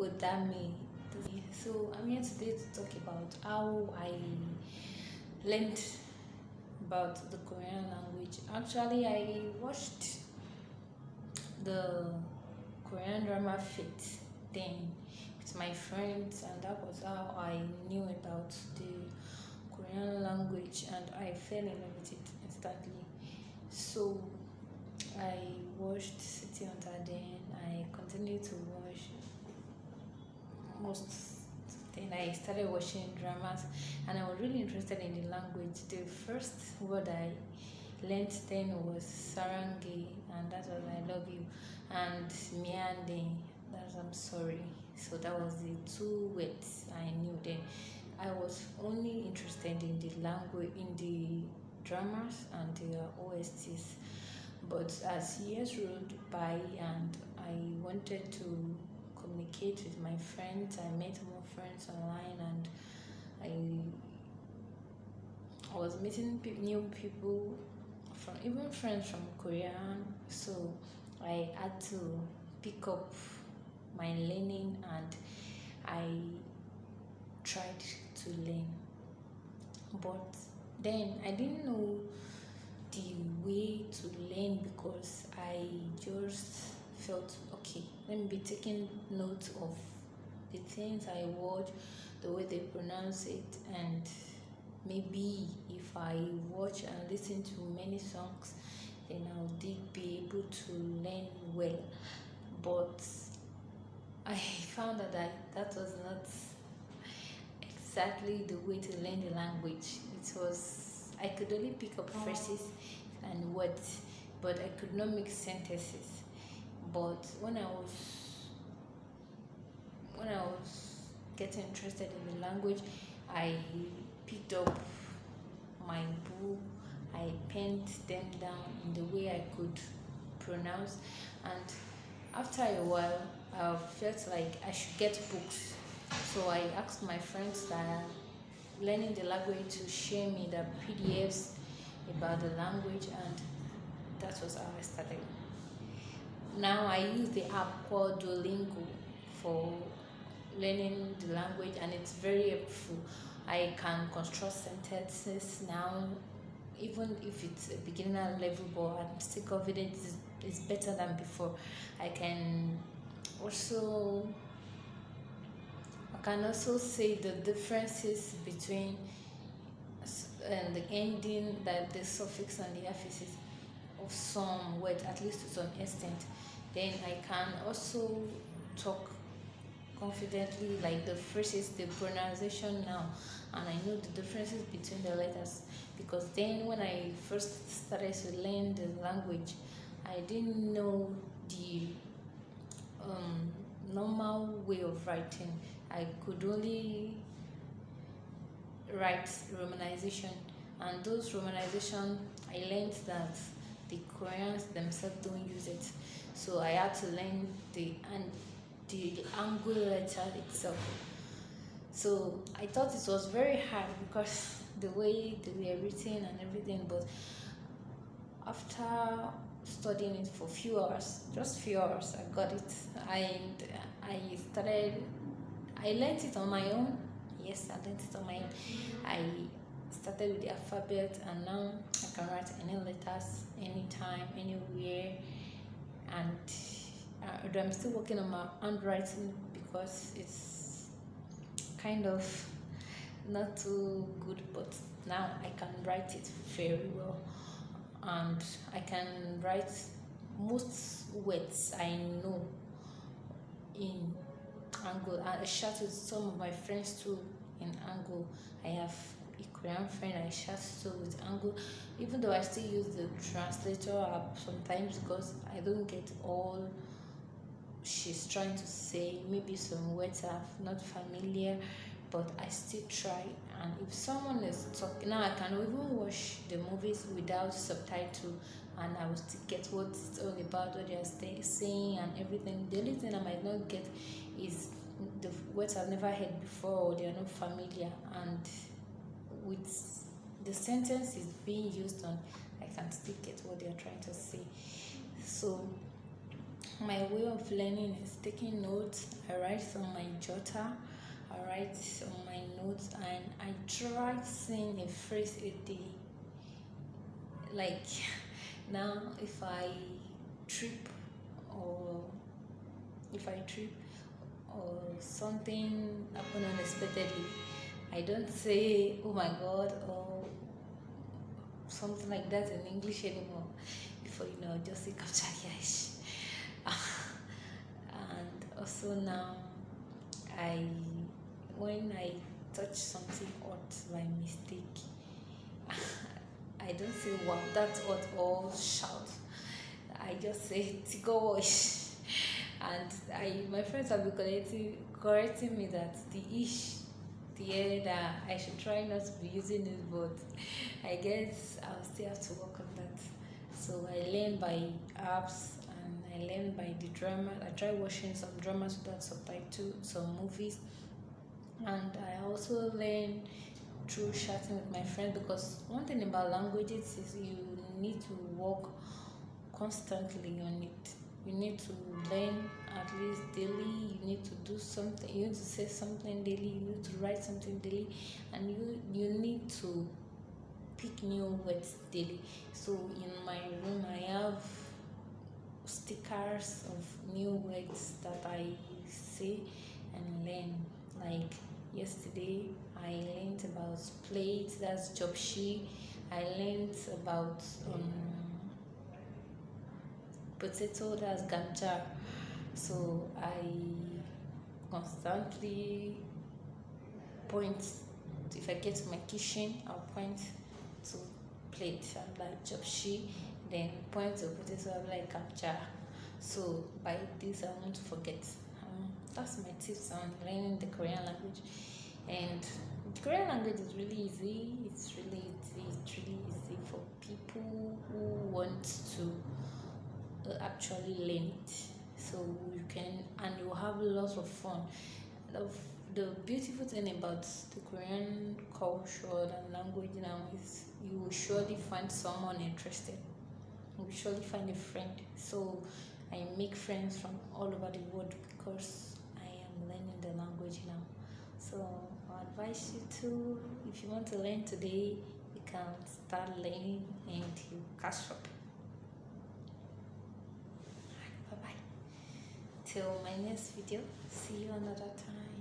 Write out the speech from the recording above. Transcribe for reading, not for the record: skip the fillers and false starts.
would that mean? So I'm here today to talk about how I learned about the Korean language. Actually, I watched the Korean drama Fate then with my friends, and that was how I knew about the Korean language, and I fell in love with it instantly. So I watched City Hunter, then I continued to watch most. Then I started watching dramas, and I was really interested in the language. The first word I learned then was Sarangi, and that was I love you, and Miande, that's I'm sorry. So that was the two words I knew then. I was only interested in the language, in the dramas and the OSTs. But as years rolled by and I wanted to communicate with my friends, I met more friends online, and I was meeting new people from even friends from Korea. So I had to pick up my learning, and I tried to learn. But then I didn't know the way to learn because I just felt okay. Let me be taking note of the things I watch, the way they pronounce it, and maybe if I watch and listen to many songs, then I'll be able to learn well. But I found that that was not exactly the way to learn the language. It was I could only pick up phrases and words, but I could not make sentences. But when I was getting interested in the language, I picked up my book, I penned them down in the way I could pronounce, and after a while, I felt like I should get books. So I asked my friends that are learning the language to share me the PDFs about the language, and that was how I started. Now I use the app called Duolingo for learning the language, and it's very helpful. I can construct sentences now, even if it's a beginner level, but I'm still confident it's better than before. I can also I can also say the differences between the ending, that the suffix and the affixes of some words, at least to some extent. Then I can also talk confidently, like the phrases, the pronunciation now, and I know the differences between the letters. Because then, when I first started to learn the language, I didn't know the um, normal way of writing. I could only write romanization, and those romanization I learned that the Koreans themselves don't use it, so I had to learn the Hangul letter itself. So I thought it was very hard because the way they were written and everything, but after studying it for few hours, just few hours, I got it. And I started I learned it on my own. Yes, I learned it on my own. I started with the alphabet, and now I can write any letters anytime, anywhere. And I'm still working on my handwriting because it's kind of not too good, but now I can write it very well, and I can write most words I know in Angle. I chat with some of my friends too in Angle. I have a Korean friend I chat to with Angle, even though I still use the translator app sometimes because I don't get all she's trying to say. Maybe some words are not familiar, but I still try. And if someone is talking, now I can even watch the movies without subtitle, and I will still get what it's all about, what they're saying, and everything. The only thing I might not get is the words I've never heard before, or they are not familiar, and with the sentence is being used on, I can still get what they are trying to say. So my way of learning is taking notes. I write on my jotter, I write on my notes, and I try saying a phrase a day. Like now, trip or if I trip or something happen unexpectedly, I don't say "oh my God" or something like that in English anymore. Before you know, just say "kapcha." And also now, I when I touch something hot by mistake, I don't say wow that's hot or shout. I just say tigoish. And my friends have been correcting me that the air that I should try not to be using it, but I guess I'll still have to work on that. So I learn by apps and I learn by the drama. I try watching some dramas without subtitle, some movies, and I also learn through chatting with my friends, because one thing about languages is you need to work constantly on it. You need to learn at least daily. You need to do something. You need to say something daily. You need to write something daily, and you need to pick new words daily. So in my room, I have stickers of new words that I say and learn. Like yesterday, I learned about plate. That's jobshi. I learned about potato, that's gamja. So I constantly point, if I get to my kitchen, I'll point to plate, I'm like jobshi, then point to potato, I'm like gamja. So by this I won't forget. That's my tips on learning the Korean language. And the Korean language is really easy. It's really easy for people who want to actually learn it. So you can, and you have lots of fun. The beautiful thing about the Korean culture and language now is you will surely find someone interested. You will surely find a friend. So I make friends from all over the world because I am learning the language now. So I advise you to, if you want to learn today, you can start learning and you catch up. Bye bye. Till my next video. See you another time.